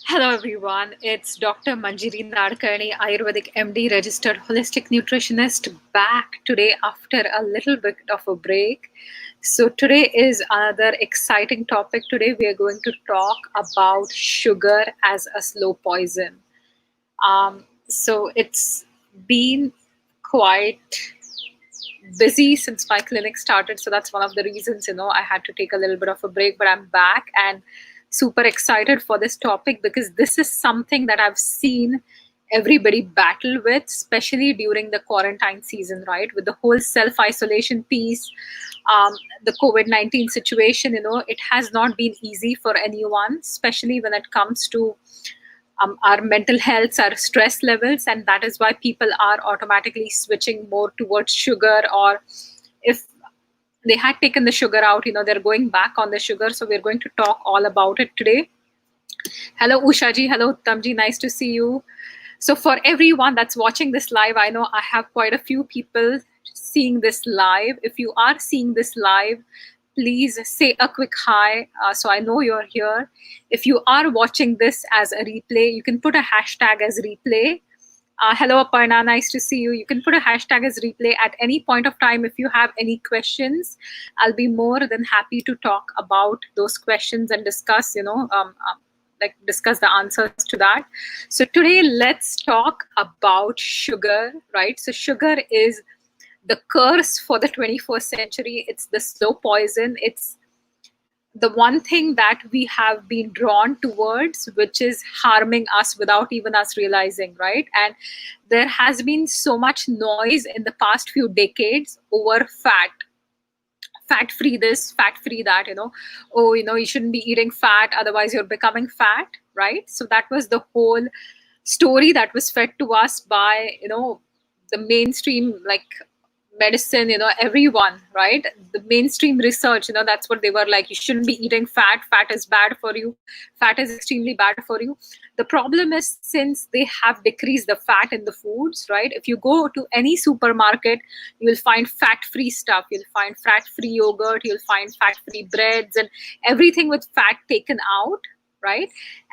Hello everyone, it's Dr. Manjiri Nadkarni, Ayurvedic MD, registered holistic nutritionist, back today after a little bit of a break. So, today is another exciting topic. Today, we are going to talk about sugar as a slow poison. So, it's been quite busy since my clinic started, so that's one of the reasons I had to take a little bit of a break, but I'm back and super excited for this topic because this is something that I've seen everybody battle with, especially during the quarantine season, right? With the whole self isolation piece, the COVID-19 situation, it has not been easy for anyone, especially when it comes to our mental health, our stress levels, and that is why people are automatically switching more towards sugar. Or if they had taken the sugar out, they're going back on the sugar. So we're going to talk all about it today. Hello, Ushaji. Hello, Uttamji. Nice to see you. So for everyone that's watching this live, I know I have quite a few people seeing this live. If you are seeing this live, please say a quick hi so I know you're here. If you are watching this as a replay, you can put a hashtag as replay. Hello, Aparna. Nice to see you. You can put a hashtag as replay at any point of time. If you have any questions, I'll be more than happy to talk about those questions and discuss, like discuss the answers to that. So today, let's talk about sugar, right? So sugar is the curse for the 21st century. It's the slow poison. It's the one thing that we have been drawn towards, which is harming us without even us realizing, right? And there has been so much noise in the past few decades over fat free this, fat free that, oh, you shouldn't be eating fat, otherwise you're becoming fat, right? So that was the whole story that was fed to us by, the mainstream, like medicine, everyone, right? The mainstream research, that's what they were like. You shouldn't be eating fat is bad for you, fat is extremely bad for you. The problem is, since they have decreased the fat in the foods, right? If you go to any supermarket, you will find fat free stuff, you'll find fat free yogurt, you'll find fat free breads and everything with fat taken out, right?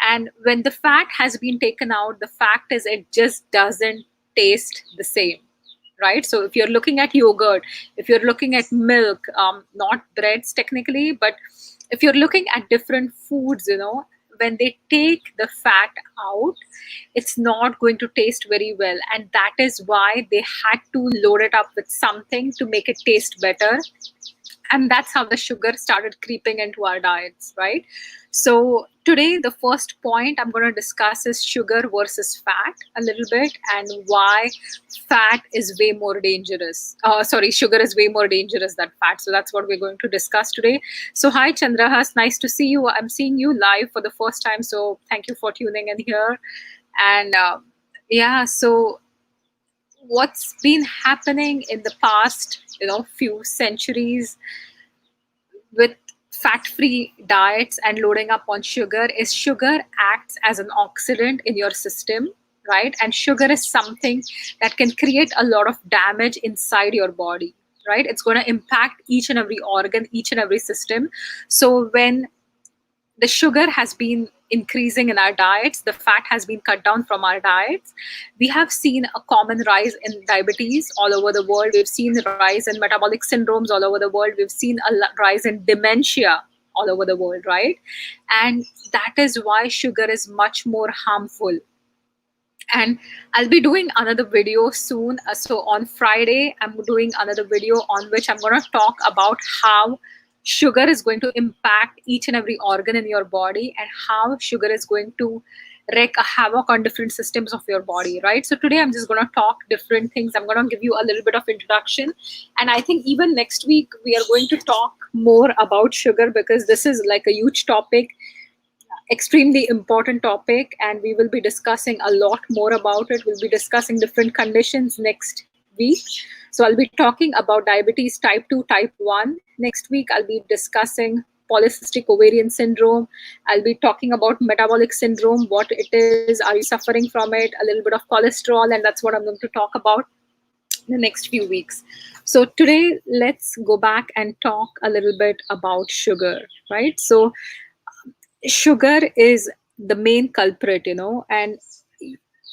And when the fat has been taken out, the fact is it just doesn't taste the same, right? So if you're looking at yogurt, if you're looking at milk, not breads technically, but if you're looking at different foods, when they take the fat out, it's not going to taste very well. And that is why they had to load it up with something to make it taste better. And that's how the sugar started creeping into our diets, right? So today, the first point I'm going to discuss is sugar versus fat a little bit, and why fat is way more dangerous. Sugar is way more dangerous than fat. So that's what we're going to discuss today. So hi, Chandrahas, nice to see you. I'm seeing you live for the first time, so thank you for tuning in here. And yeah, so what's been happening in the past, few centuries with fat-free diets and loading up on sugar is sugar acts as an oxidant in your system, right? And sugar is something that can create a lot of damage inside your body, right? It's going to impact each and every organ, each and every system. So when the sugar has been increasing in our diets, the fat has been cut down from our diets, we have seen a common rise in diabetes all over the world. We've seen a rise in metabolic syndromes all over the world. We've seen a rise in dementia all over the world, right? And that is why sugar is much more harmful. And I'll be doing another video soon. So on Friday, I'm doing another video on which I'm going to talk about how sugar is going to impact each and every organ in your body, and how sugar is going to wreak a havoc on different systems of your body, right? So today I'm just going to talk different things. I'm going to give you a little bit of introduction, and I think even next week we are going to talk more about sugar, because this is like a huge topic, extremely important topic, and we will be discussing a lot more about it. We'll be discussing different conditions next week. So I'll be talking about diabetes type 2, type 1. Next week, I'll be discussing polycystic ovarian syndrome. I'll be talking about metabolic syndrome, what it is, are you suffering from it, a little bit of cholesterol, and that's what I'm going to talk about in the next few weeks. So today, let's go back and talk a little bit about sugar, right? So sugar is the main culprit, and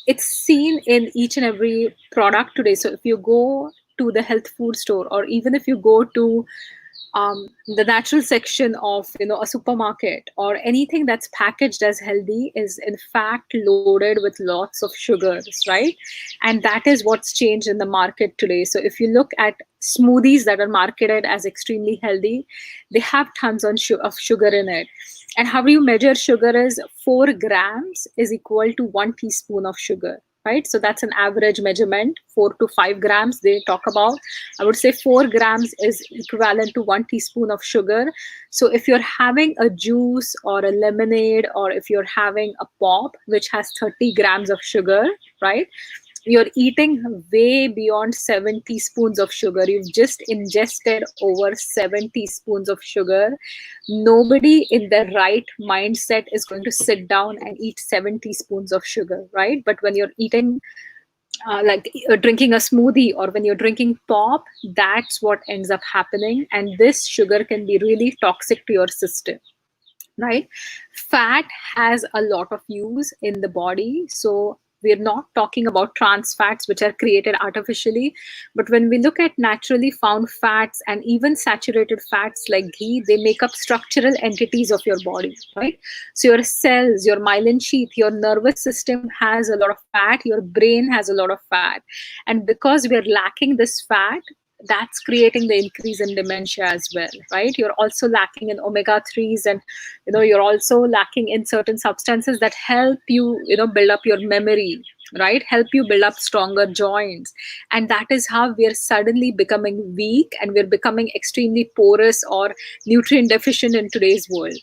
it's seen in each and every product today. So if you go to the health food store, or even if you go to the natural section of a supermarket, or anything that's packaged as healthy is in fact loaded with lots of sugars, right? And that is what's changed in the market today. So if you look at smoothies that are marketed as extremely healthy, they have tons of sugar in it. And how you measure sugar is 4 grams is equal to 1 teaspoon of sugar, right? So that's an average measurement, 4 to 5 grams they talk about. I would say 4 grams is equivalent to 1 teaspoon of sugar. So if you're having a juice or a lemonade, or if you're having a pop, which has 30 grams of sugar, right? You're eating way beyond 7 teaspoons of sugar. You've just ingested over 7 teaspoons of sugar. Nobody in their right mindset is going to sit down and eat 7 teaspoons of sugar, right? But when you're eating, like drinking a smoothie, or when you're drinking pop, that's what ends up happening. And this sugar can be really toxic to your system, right? Fat has a lot of use in the body. So we're not talking about trans fats, which are created artificially, but when we look at naturally found fats and even saturated fats like ghee, they make up structural entities of your body, right? So your cells, your myelin sheath, your nervous system has a lot of fat, your brain has a lot of fat. And because we're lacking this fat, that's creating the increase in dementia as well, right? You're also lacking in omega-3s, and you're also lacking in certain substances that help you build up your memory, right? Help you build up stronger joints. And that is how we're suddenly becoming weak, and we're becoming extremely porous or nutrient deficient in today's world.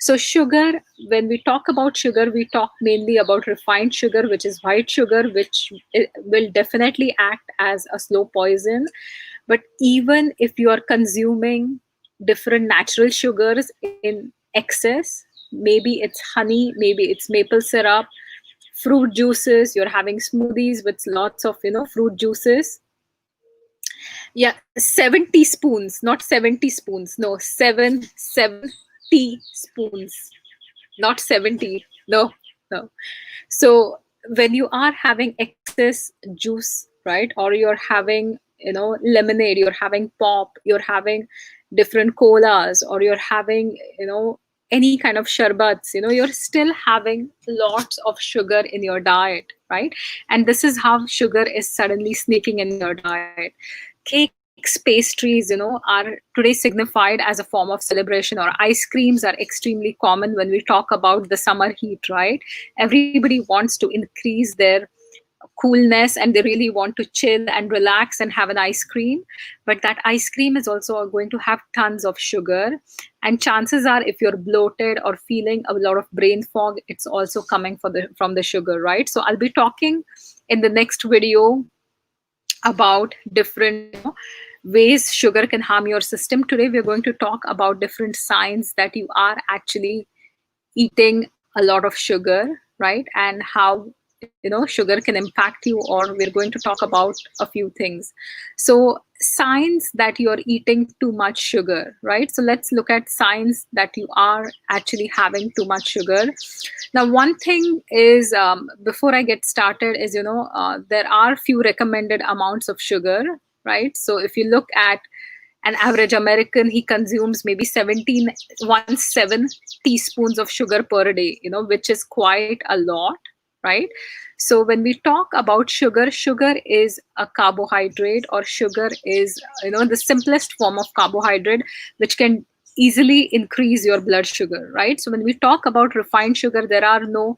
So sugar, when we talk about sugar, we talk mainly about refined sugar, which is white sugar, which will definitely act as a slow poison. But even if you are consuming different natural sugars in excess, maybe it's honey, maybe it's maple syrup, fruit juices, you're having smoothies with lots of fruit juices. Yeah, 7 teaspoons, not 70 spoons. No, 7 teaspoons, not 70. No, no. So when you are having excess juice, right, or you're having lemonade, you're having pop, you're having different colas, or you're having any kind of sharbats, you're still having lots of sugar in your diet, right? And this is how sugar is suddenly sneaking in your diet. Cakes, pastries, are today signified as a form of celebration, or ice creams are extremely common when we talk about the summer heat, right? Everybody wants to increase their coolness, and they really want to chill and relax and have an ice cream. But that ice cream is also going to have tons of sugar. And chances are, if you're bloated or feeling a lot of brain fog, it's also coming from the sugar, right? So I'll be talking in the next video about different ways sugar can harm your system. Today we're going to talk about different signs that you are actually eating a lot of sugar, right? And how sugar can impact you, or we're going to talk about a few things. So signs that you're eating too much sugar, right? So let's look at signs that you are actually having too much sugar. Now, one thing is, before I get started, is there are few recommended amounts of sugar, right? So if you look at an average American, he consumes maybe 7 teaspoons of sugar per day, which is quite a lot, right? So when we talk about sugar, sugar is a carbohydrate, or sugar is the simplest form of carbohydrate, which can easily increase your blood sugar, right? So when we talk about refined sugar, there are no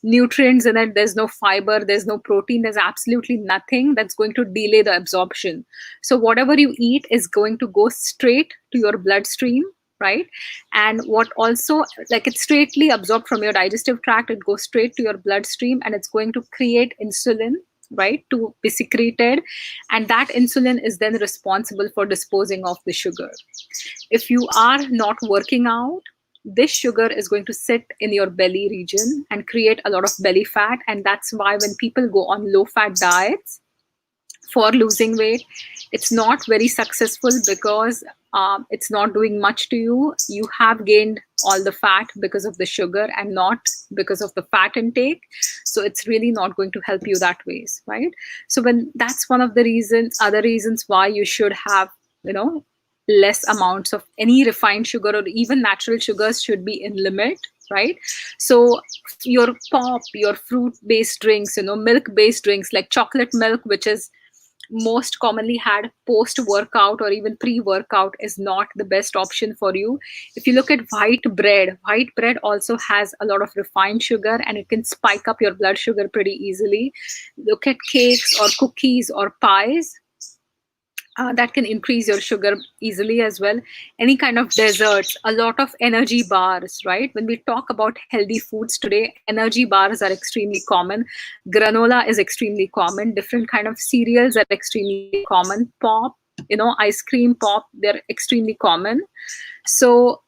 nutrients in it, there's no fiber, there's no protein, there's absolutely nothing that's going to delay the absorption. So whatever you eat is going to go straight to your bloodstream, right? And what also, like, it's straightly absorbed from your digestive tract, it goes straight to your bloodstream, and it's going to create insulin, right, to be secreted, and that insulin is then responsible for disposing of the sugar. If you are not working out, this sugar is going to sit in your belly region and create a lot of belly fat. And that's why when people go on low fat diets, for losing weight. It's not very successful because it's not doing much to you. You have gained all the fat because of the sugar and not because of the fat intake. So it's really not going to help you that ways, right? So when that's one of the reasons, other reasons why you should have, less amounts of any refined sugar or even natural sugars should be in limit, right? So your pop, your fruit based drinks, milk based drinks like chocolate milk, which is most commonly had post workout or even pre workout, is not the best option for you. If you look at white bread also has a lot of refined sugar and it can spike up your blood sugar pretty easily. Look at cakes or cookies or pies, that can increase your sugar easily as well. Any kind of desserts, a lot of energy bars, right? When we talk about healthy foods today, energy bars are extremely common. Granola is extremely common. Different kind of cereals are extremely common. Pop, ice cream pop, they're extremely common. So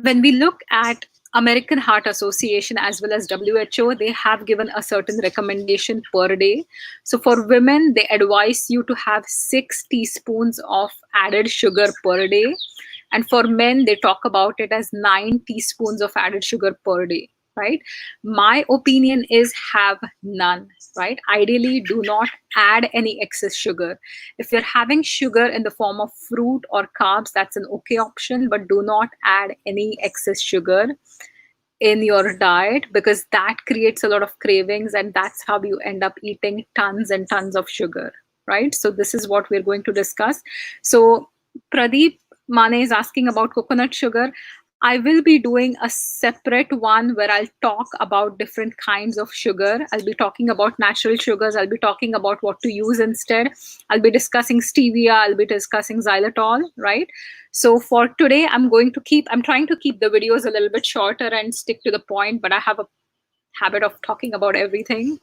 when we look at American Heart Association as well as WHO, they have given a certain recommendation per day. So for women, they advise you to have 6 teaspoons of added sugar per day. And for men, they talk about it as 9 teaspoons of added sugar per day, right? My opinion is have none, right? Ideally, do not add any excess sugar. If you're having sugar in the form of fruit or carbs, that's an okay option, but do not add any excess sugar in your diet because that creates a lot of cravings and that's how you end up eating tons and tons of sugar, right? So this is what we're going to discuss. So Pradeep Mane is asking about coconut sugar. I will be doing a separate one where I'll talk about different kinds of sugar. I'll be talking about natural sugars. I'll be talking about what to use instead. I'll be discussing stevia. I'll be discussing xylitol, right? So for today, I'm trying to keep the videos a little bit shorter and stick to the point, but I have a habit of talking about everything.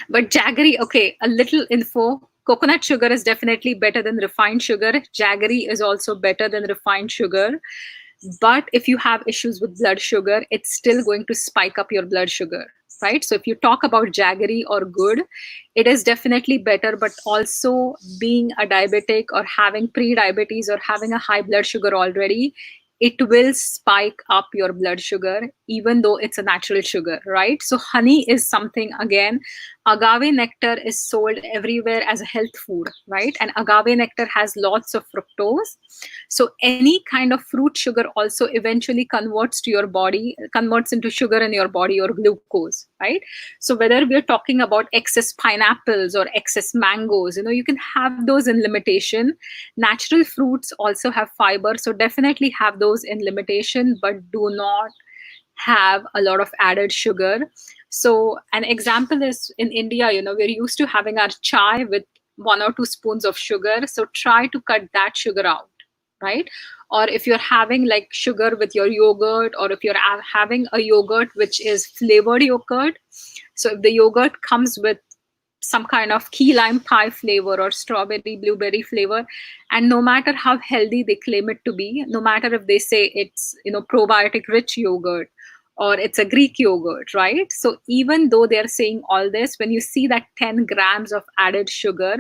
But jaggery, okay, a little info. Coconut sugar is definitely better than refined sugar. Jaggery is also better than refined sugar. But if you have issues with blood sugar, it's still going to spike up your blood sugar, right? So if you talk about jaggery or good, it is definitely better, but also being a diabetic or having pre-diabetes or having a high blood sugar already, it will spike up your blood sugar, even though it's a natural sugar, right? So honey is something, again, agave nectar is sold everywhere as a health food, right? And agave nectar has lots of fructose. So any kind of fruit sugar also eventually converts into sugar in your body or glucose, right? So whether we're talking about excess pineapples or excess mangoes, you can have those in limitation. Natural fruits also have fiber, so definitely have those in limitation, but do not have a lot of added sugar. So an example is in India, we're used to having our chai with 1 or 2 spoons of sugar. So try to cut that sugar out, right? Or if you're having like sugar with your yogurt, or if you're having a yogurt which is flavored yogurt, so if the yogurt comes with some kind of key lime pie flavor or strawberry blueberry flavor, and no matter how healthy they claim it to be, no matter if they say it's probiotic rich yogurt or it's a Greek yogurt, right? So even though they're saying all this, when you see that 10 grams of added sugar,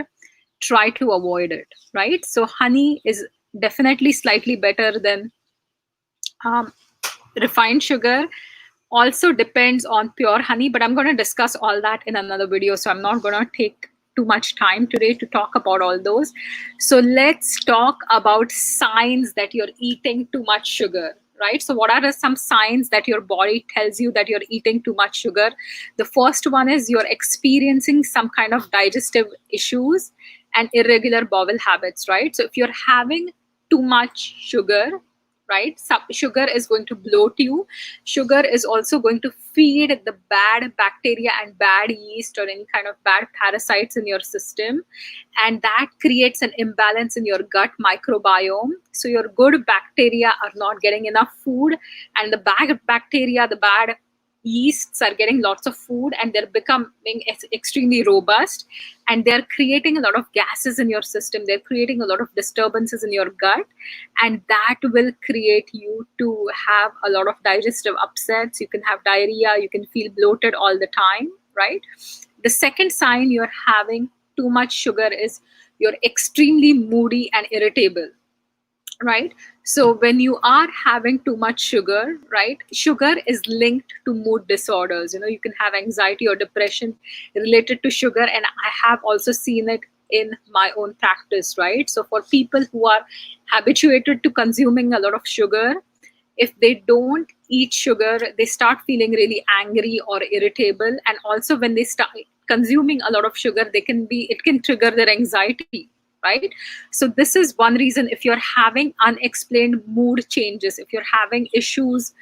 try to avoid it, right? So honey is definitely slightly better than um, refined sugar. Also depends on pure honey, but I'm going to discuss all that in another video, so I'm not going to take too much time today to talk about all those. So let's talk about signs that you're eating too much sugar, right? So what are some signs that your body tells you that you're eating too much sugar? The first one is you're experiencing some kind of digestive issues and irregular bowel habits, right? So if you're having too much sugar, right, sugar is going to bloat you. Sugar is also going to feed the bad bacteria and bad yeast or any kind of bad parasites in your system, and that creates an imbalance in your gut microbiome. So your good bacteria are not getting enough food, and the bad bacteria, the bad yeasts are getting lots of food, and they're becoming extremely robust, and they're creating a lot of gases in your system. They're creating a lot of disturbances in your gut, and that will create you to have a lot of digestive upsets. You can have diarrhea, you can feel bloated all the time, right? The second sign, you're having too much sugar is you're extremely moody and irritable, right? So when you are having too much sugar, right, sugar is linked to mood disorders. You can have anxiety or depression related to sugar, and I have also seen it in my own practice, right? So for people who are habituated to consuming a lot of sugar, if they don't eat sugar, they start feeling really angry or irritable. And also when they start consuming a lot of sugar, it can trigger their anxiety, right? So this is one reason. If you're having unexplained mood changes, if you're having issues,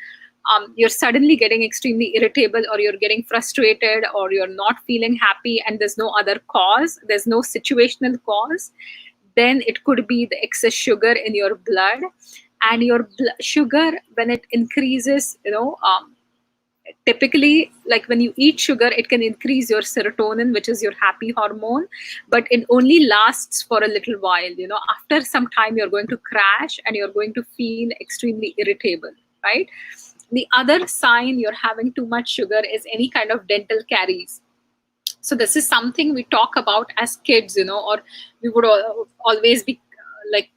you're suddenly getting extremely irritable, or you're getting frustrated, or you're not feeling happy, and there's no other cause, there's no situational cause, then it could be the excess sugar in your blood. And your sugar, when it increases, typically, like when you eat sugar, it can increase your serotonin, which is your happy hormone, but it only lasts for a little while. After some time, you're going to crash and you're going to feel extremely irritable, right? The other sign you're having too much sugar is any kind of dental caries. So this is something we talk about as kids, or we would always be like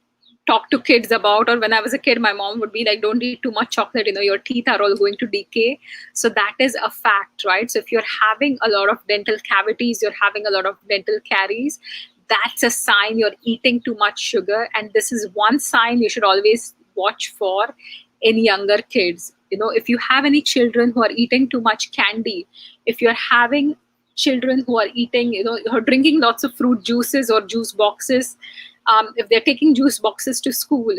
talk to kids about. Or when I was a kid, my mom would be like, don't eat too much chocolate, your teeth are all going to decay. So that is a fact, right? So if you're having a lot of dental cavities, you're having a lot of dental caries, that's a sign you're eating too much sugar. And this is one sign you should always watch for in younger kids. If you have any children who are eating too much candy, if you're having children who are eating, who are drinking lots of fruit juices or juice boxes, if they're taking juice boxes to school,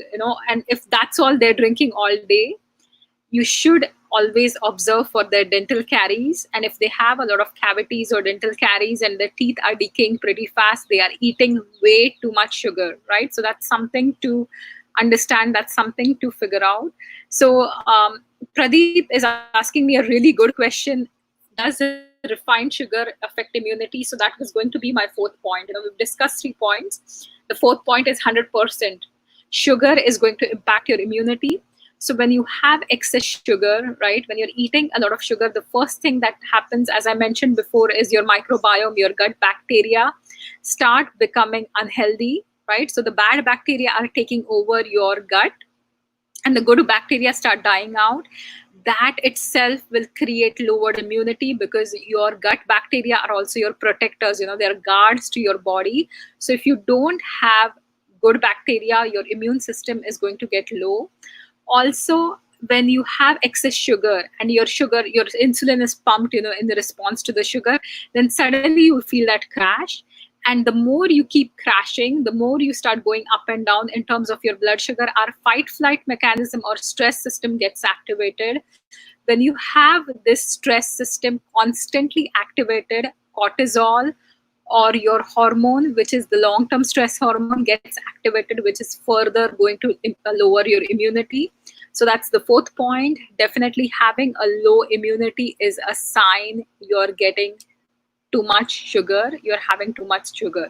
and if that's all they're drinking all day, you should always observe for their dental caries. And if they have a lot of cavities or dental caries and their teeth are decaying pretty fast, they are eating way too much sugar, right? So that's something to understand, that's something to figure out. So Pradeep is asking me a really good question. Does refined sugar affect immunity? So that was going to be my fourth point. We've discussed 3 points. The fourth point is 100%. Sugar is going to impact your immunity. So when you have excess sugar, right, when you're eating a lot of sugar, the first thing that happens, as I mentioned before, is your microbiome, your gut bacteria start becoming unhealthy, right? So the bad bacteria are taking over your gut and the good bacteria start dying out. That itself will create lowered immunity, because your gut bacteria are also your protectors, they're guards to your body. So if you don't have good bacteria, your immune system is going to get low. Also, when you have excess sugar and your insulin is pumped, in the response to the sugar, then suddenly you feel that crash. And the more you keep crashing, the more you start going up and down in terms of your blood sugar. Our fight flight mechanism or stress system gets activated. When you have this stress system constantly activated, cortisol, or your hormone, which is the long-term stress hormone, gets activated, which is further going to lower your immunity. So that's the fourth point. Definitely having a low immunity is a sign you're getting too much sugar, you're having too much sugar.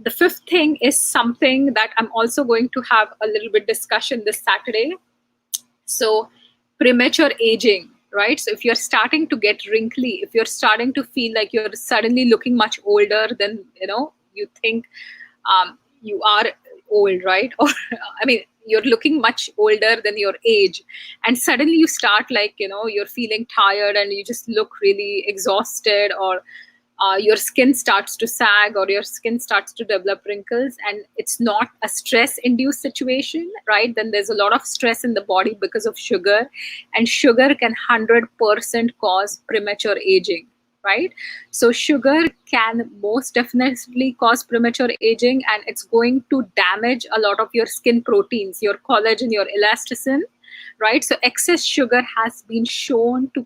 The fifth thing is something that I'm also going to have a little bit discussion this Saturday. So premature aging, right? So if you're starting to get wrinkly, if you're starting to feel like you're suddenly looking much older than you think you are old, right? Or I mean, you're looking much older than your age, and suddenly you start you're feeling tired and you just look really exhausted, or your skin starts to sag, or your skin starts to develop wrinkles, and it's not a stress induced situation, right? Then there's a lot of stress in the body because of sugar, and sugar can 100% cause premature aging, right? So sugar can most definitely cause premature aging, and it's going to damage a lot of your skin proteins, your collagen, your elasticin, right? So excess sugar has been shown to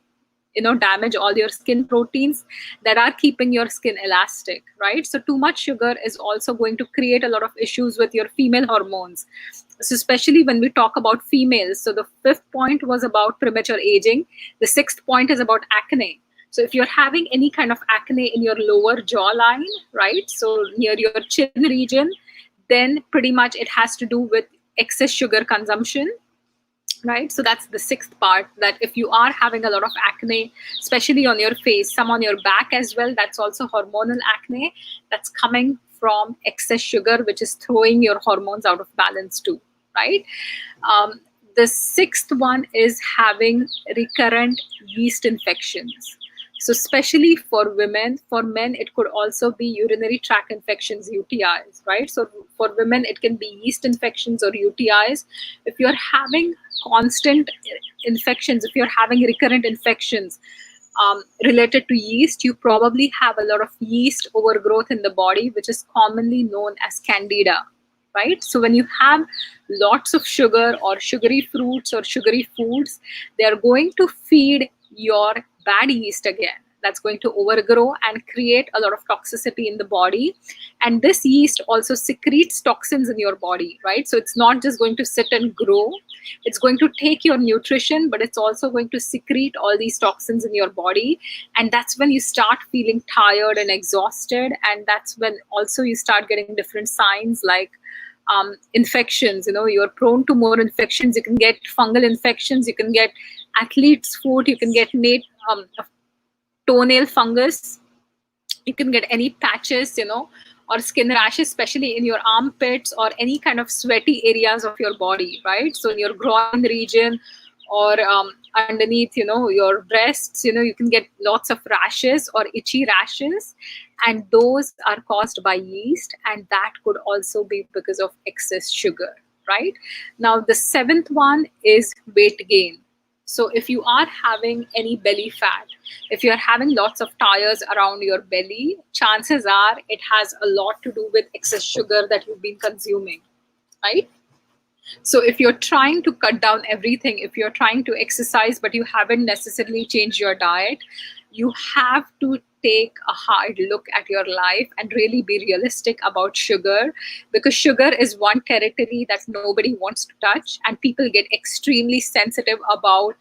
damage all your skin proteins that are keeping your skin elastic, right? So too much sugar is also going to create a lot of issues with your female hormones. So especially when we talk about females. So the fifth point was about premature aging. The sixth point is about acne. So if you're having any kind of acne in your lower jawline, right, so near your chin region, then pretty much it has to do with excess sugar consumption. right? So that's the sixth part, that if you are having a lot of acne, especially on your face, some on your back as well, that's also hormonal acne that's coming from excess sugar, which is throwing your hormones out of balance too, right? um, the sixth one is having recurrent yeast infections. So especially for women, for men, it could also be urinary tract infections, UTIs, right? So for women, it can be yeast infections or UTIs. If you're having constant infections, if you're having recurrent infections related to yeast, you probably have a lot of yeast overgrowth in the body, which is commonly known as candida, right? So when you have lots of sugar or sugary fruits or sugary foods, they are going to feed your bad yeast again. That's going to overgrow and create a lot of toxicity in the body. And this yeast also secretes toxins in your body, right? So it's not just going to sit and grow. It's going to take your nutrition, but it's also going to secrete all these toxins in your body. And that's when you start feeling tired and exhausted. And that's when also you start getting different signs like infections. You're prone to more infections. You can get fungal infections. You can get athlete's foot. You can get toenail fungus. You can get any patches, or skin rashes, especially in your armpits or any kind of sweaty areas of your body, right? So in your groin region or underneath, your breasts, you can get lots of rashes or itchy rashes, and those are caused by yeast, and that could also be because of excess sugar, right? Now, the seventh one is weight gain. So if you are having any belly fat, if you're having lots of tires around your belly, chances are it has a lot to do with excess sugar that you've been consuming, right? So if you're trying to cut down everything, if you're trying to exercise, but you haven't necessarily changed your diet, you have to take a hard look at your life and really be realistic about sugar, because sugar is one territory that nobody wants to touch, and people get extremely sensitive about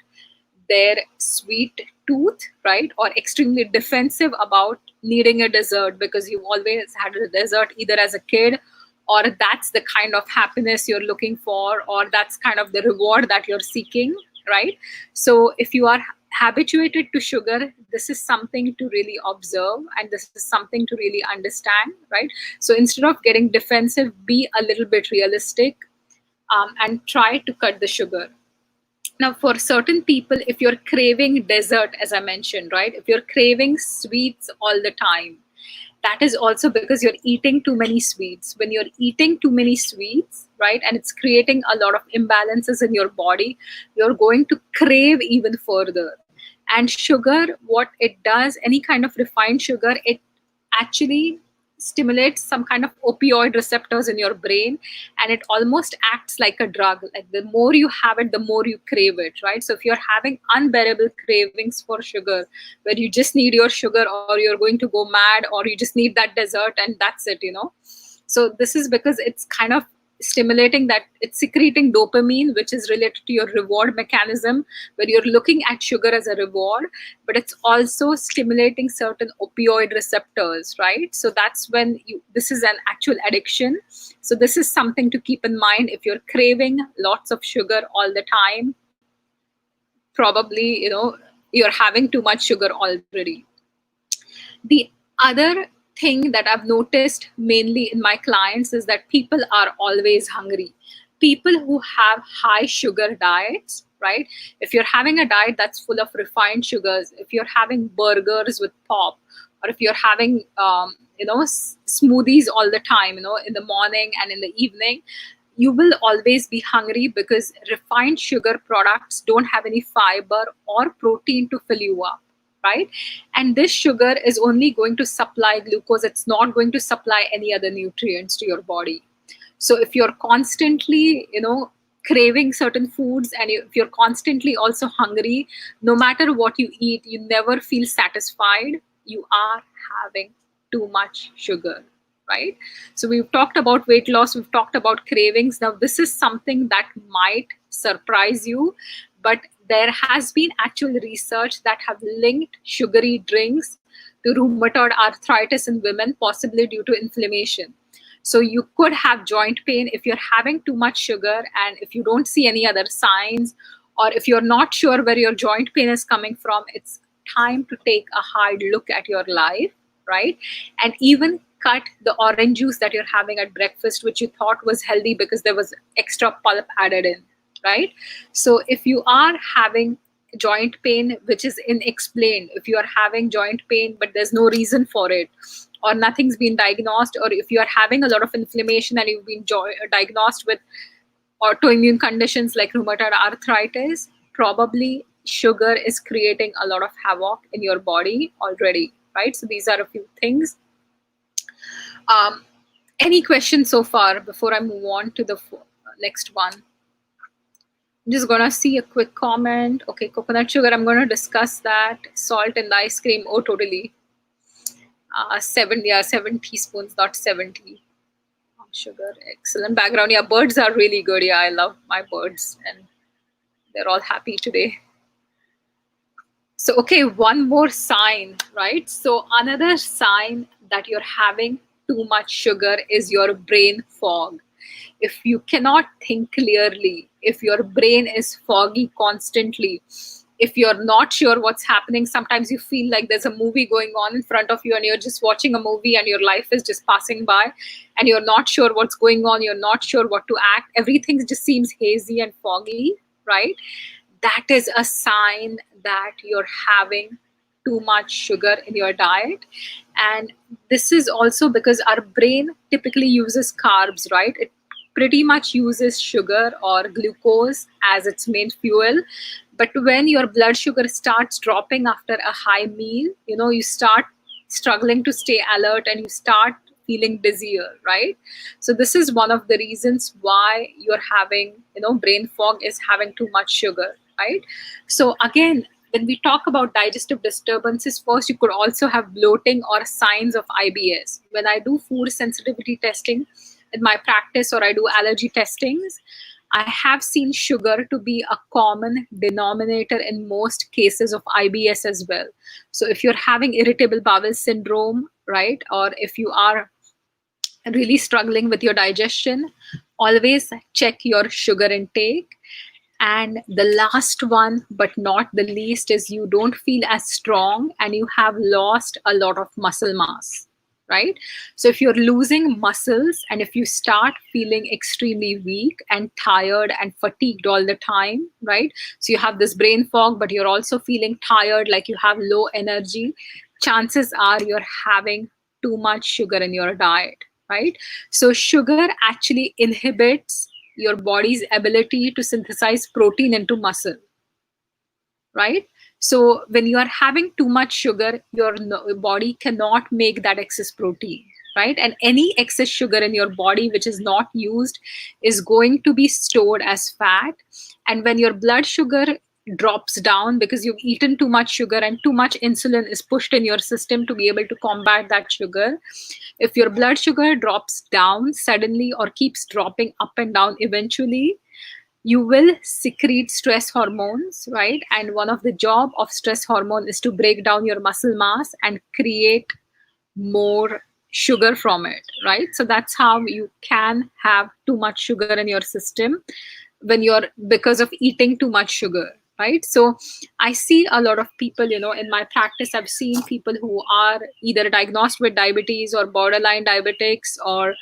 their sweet tooth, right? Or extremely defensive about needing a dessert because you always had a dessert either as a kid, or that's the kind of happiness you're looking for, or that's kind of the reward that you're seeking, right? So if you are habituated to sugar, this is something to really observe, and this is something to really understand, right? So instead of getting defensive, be a little bit realistic, and try to cut the sugar. Now, for certain people, if you're craving dessert, as I mentioned, right, if you're craving sweets all the time, that is also because you're eating too many sweets. When you're eating too many sweets, right, and it's creating a lot of imbalances in your body, you're going to crave even further. And sugar, what it does, any kind of refined sugar, it actually stimulates some kind of opioid receptors in your brain, and it almost acts like a drug. Like the more you have it, the more you crave it, right? So if you're having unbearable cravings for sugar, where you just need your sugar, or you're going to go mad, or you just need that dessert and that's it, so this is because it's kind of stimulating that, it's secreting dopamine, which is related to your reward mechanism, where you're looking at sugar as a reward, but it's also stimulating certain opioid receptors, right? So that's when this is an actual addiction. So this is something to keep in mind. If you're craving lots of sugar all the time, probably, you're having too much sugar already. The other thing that I've noticed mainly in my clients is that people are always hungry. People who have high sugar diets, right? If you're having a diet that's full of refined sugars, if you're having burgers with pop, or if you're having, smoothies all the time, in the morning and in the evening, you will always be hungry, because refined sugar products don't have any fiber or protein to fill you up, right? And this sugar is only going to supply glucose. It's not going to supply any other nutrients to your body. So if you're constantly, craving certain foods, and if you're constantly also hungry, no matter what you eat, you never feel satisfied, you are having too much sugar, right? So we've talked about weight loss, we've talked about cravings. Now, this is something that might surprise you, but there has been actual research that have linked sugary drinks to rheumatoid arthritis in women, possibly due to inflammation. So you could have joint pain if you're having too much sugar, and if you don't see any other signs, or if you're not sure where your joint pain is coming from, it's time to take a hard look at your life, right? And even cut the orange juice that you're having at breakfast, which you thought was healthy because there was extra pulp added in, right? So if you are having joint pain which is unexplained, if you are having joint pain but there's no reason for it, or nothing's been diagnosed, or if you are having a lot of inflammation and you've been diagnosed with autoimmune conditions like rheumatoid arthritis, probably sugar is creating a lot of havoc in your body already, right? So these are a few things. Any questions so far before I move on to the next one? I'm just gonna see a quick comment. Okay, coconut sugar, I'm gonna discuss that. Salt in the ice cream, oh totally. 7 teaspoons, not 70. Sugar, excellent background. Yeah, birds are really good. Yeah, I love my birds and they're all happy today. So, okay, one more sign, right? So another sign that you're having too much sugar is your brain fog. If you cannot think clearly, if your brain is foggy constantly, if you're not sure what's happening, sometimes you feel like there's a movie going on in front of you and you're just watching a movie and your life is just passing by and you're not sure what's going on, you're not sure what to act, everything just seems hazy and foggy, right? That is a sign that you're having too much sugar in your diet. And this is also because our brain typically uses carbs, right? It pretty much uses sugar or glucose as its main fuel. But when your blood sugar starts dropping after a high meal, you start struggling to stay alert and you start feeling dizzier, right? So this is one of the reasons why you're having, brain fog, is having too much sugar, right? So again, when we talk about digestive disturbances, first you could also have bloating or signs of IBS. When I do food sensitivity testing in my practice, or I do allergy testings, I have seen sugar to be a common denominator in most cases of IBS as well. So if you're having irritable bowel syndrome, right, or if you are really struggling with your digestion, always check your sugar intake. And the last one, but not the least, is you don't feel as strong and you have lost a lot of muscle mass, right? So if you're losing muscles and if you start feeling extremely weak and tired and fatigued all the time, right? So you have this brain fog, but you're also feeling tired, like you have low energy, chances are you're having too much sugar in your diet, right? So sugar actually inhibits your body's ability to synthesize protein into muscle, right? So when you are having too much sugar, your body cannot make that excess protein, right? And any excess sugar in your body which is not used is going to be stored as fat. And when your blood sugar drops down because you've eaten too much sugar and too much insulin is pushed in your system to be able to combat that sugar, if your blood sugar drops down suddenly or keeps dropping up and down, eventually you will secrete stress hormones, right? And one of the job of stress hormone is to break down your muscle mass and create more sugar from it, right? So that's how you can have too much sugar in your system when you're, because of eating too much sugar, right? So I see a lot of people, in my practice, I've seen people who are either diagnosed with diabetes or borderline diabetics, or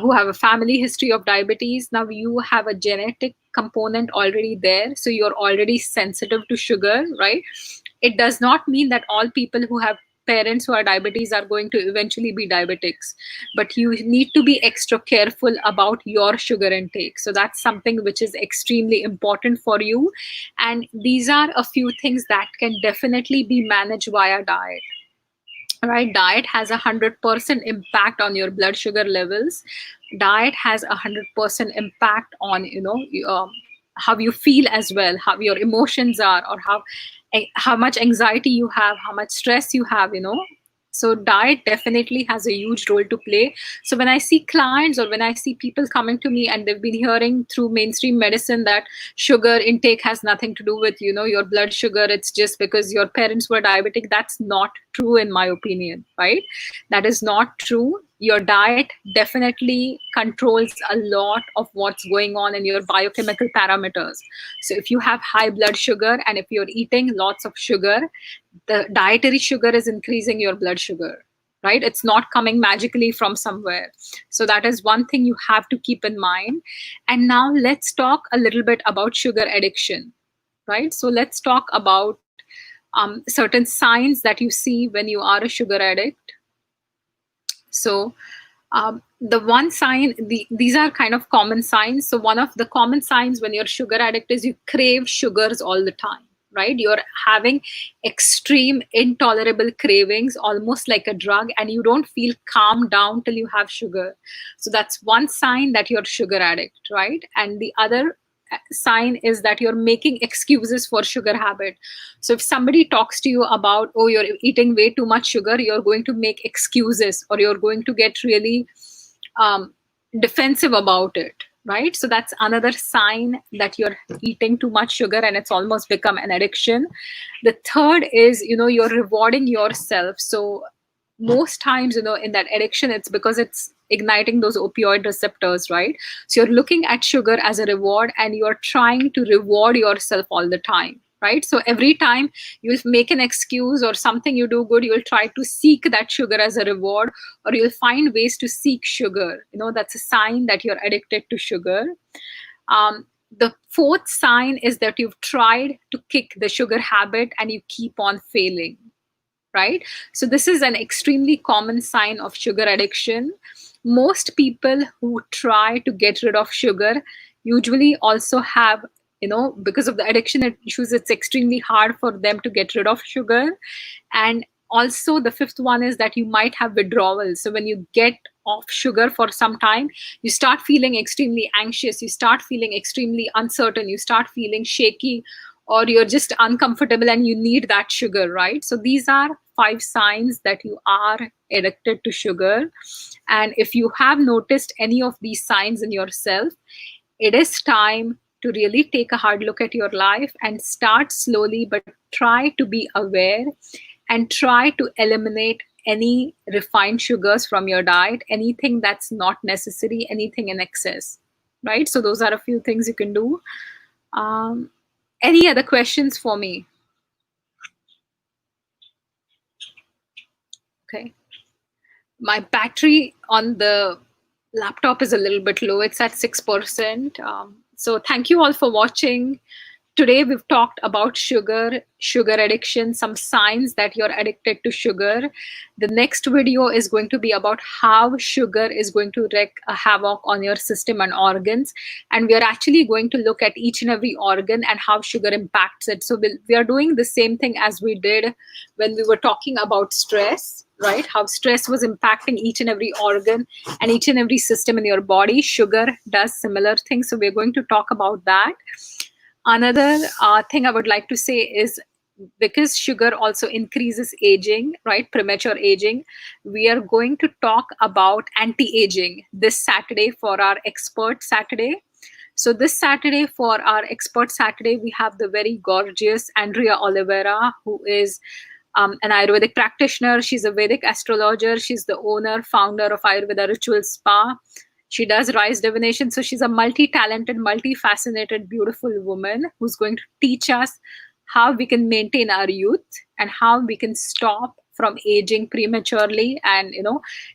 who have a family history of diabetes. Now you have a genetic component already there, so you're already sensitive to sugar, right? It does not mean that all people who have parents who are diabetes are going to eventually be diabetics, but you need to be extra careful about your sugar intake. So that's something which is extremely important for you. And these are a few things that can definitely be managed via diet, right? Diet has 100% impact on your blood sugar levels. Diet has 100% impact on, how you feel as well, how your emotions are, or how much anxiety you have, how much stress you have, So diet definitely has a huge role to play. So when I see clients or when I see people coming to me and they've been hearing through mainstream medicine that sugar intake has nothing to do with, your blood sugar, it's just because your parents were diabetic, that's not true in my opinion, right? That is not true. Your diet definitely controls a lot of what's going on in your biochemical parameters. So if you have high blood sugar and if you're eating lots of sugar, the dietary sugar is increasing your blood sugar, right? It's not coming magically from somewhere. So that is one thing you have to keep in mind. And now let's talk a little bit about sugar addiction, right? So let's talk about certain signs that you see when you are a sugar addict. So the one sign, these are kind of common signs. So one of the common signs when you're sugar addict is you crave sugars all the time, right? You're having extreme intolerable cravings, almost like a drug, and you don't feel calm down till you have sugar. So that's one sign that you're sugar addict, right? And the other sign is that you're making excuses for sugar habit. So if somebody talks to you about, oh, you're eating way too much sugar, you're going to make excuses, or you're going to get really defensive about it, right? So that's another sign that you're eating too much sugar and it's almost become an addiction. The third is, you're rewarding yourself. So most times, in that addiction, it's because it's igniting those opioid receptors, right? So you're looking at sugar as a reward and you're trying to reward yourself all the time, right? So every time you'll make an excuse or something you do good, you'll try to seek that sugar as a reward, or you'll find ways to seek sugar. That's a sign that you're addicted to sugar. The fourth sign is that you've tried to kick the sugar habit and you keep on failing, right? So this is an extremely common sign of sugar addiction. Most people who try to get rid of sugar usually also have, because of the addiction issues, it's extremely hard for them to get rid of sugar. And also the fifth one is that you might have withdrawal. So when you get off sugar for some time, you start feeling extremely anxious, you start feeling extremely uncertain, you start feeling shaky, or you're just uncomfortable and you need that sugar, right? So these are 5 signs that you are addicted to sugar. And if you have noticed any of these signs in yourself, it is time to really take a hard look at your life and start slowly, but try to be aware and try to eliminate any refined sugars from your diet, anything that's not necessary, anything in excess, right? So those are a few things you can do. Any other questions for me? Okay. My battery on the laptop is a little bit low. It's at 6%. So thank you all for watching. Today we've talked about sugar addiction, some signs that you're addicted to sugar. The next video is going to be about how sugar is going to wreak a havoc on your system and organs. And we are actually going to look at each and every organ and how sugar impacts it. So we are doing the same thing as we did when we were talking about stress, right? How stress was impacting each and every organ and each and every system in your body. Sugar does similar things. So we're going to talk about that. Another thing I would like to say is, because sugar also increases aging, right? Premature aging. We are going to talk about anti-aging this Saturday for our Expert Saturday. So this Saturday for our Expert Saturday, we have the very gorgeous Andrea Oliveira, who is an Ayurvedic practitioner. She's a Vedic astrologer. She's the owner, founder of Ayurveda Ritual Spa. She does rise divination. So she's a multi-talented, multi-fascinated, beautiful woman who's going to teach us how we can maintain our youth and how we can stop from aging prematurely, and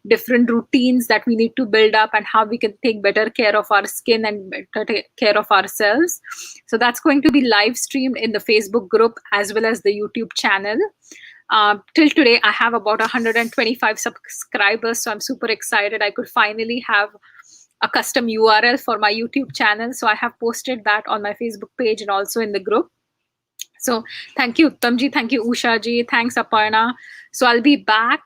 different routines that we need to build up, and how we can take better care of our skin and better care of ourselves. So that's going to be live streamed in the Facebook group as well as the YouTube channel. Till today, I have about 125 subscribers, so I'm super excited. I could finally have a custom URL for my YouTube channel. So I have posted that on my Facebook page and also in the group. So thank you, Uttamji. Thank you, Ushaji. Thanks, Aparna. So I'll be back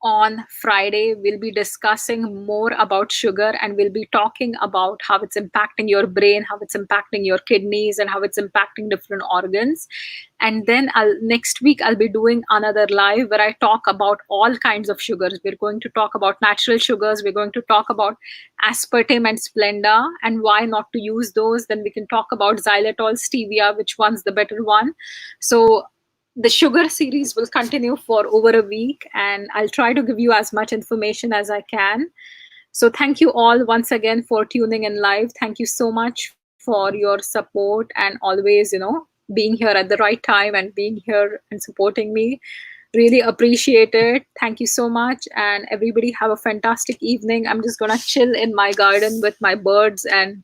on Friday. We'll be discussing more about sugar, and we'll be talking about how it's impacting your brain, how it's impacting your kidneys, and how it's impacting different organs. And then next week, I'll be doing another live where I talk about all kinds of sugars. We're going to talk about natural sugars. We're going to talk about aspartame and Splenda and why not to use those. Then we can talk about xylitol, stevia, which one's the better one. So The sugar series will continue for over a week, and I'll try to give you as much information as I can. So, thank you all once again for tuning in live. Thank you so much for your support and always, being here at the right time and being here and supporting me. Really appreciate it. Thank you so much. And everybody, have a fantastic evening. I'm just going to chill in my garden with my birds and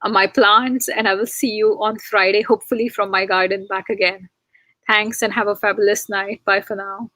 my plants, and I will see you on Friday, hopefully from my garden back again. Thanks and have a fabulous night. Bye for now.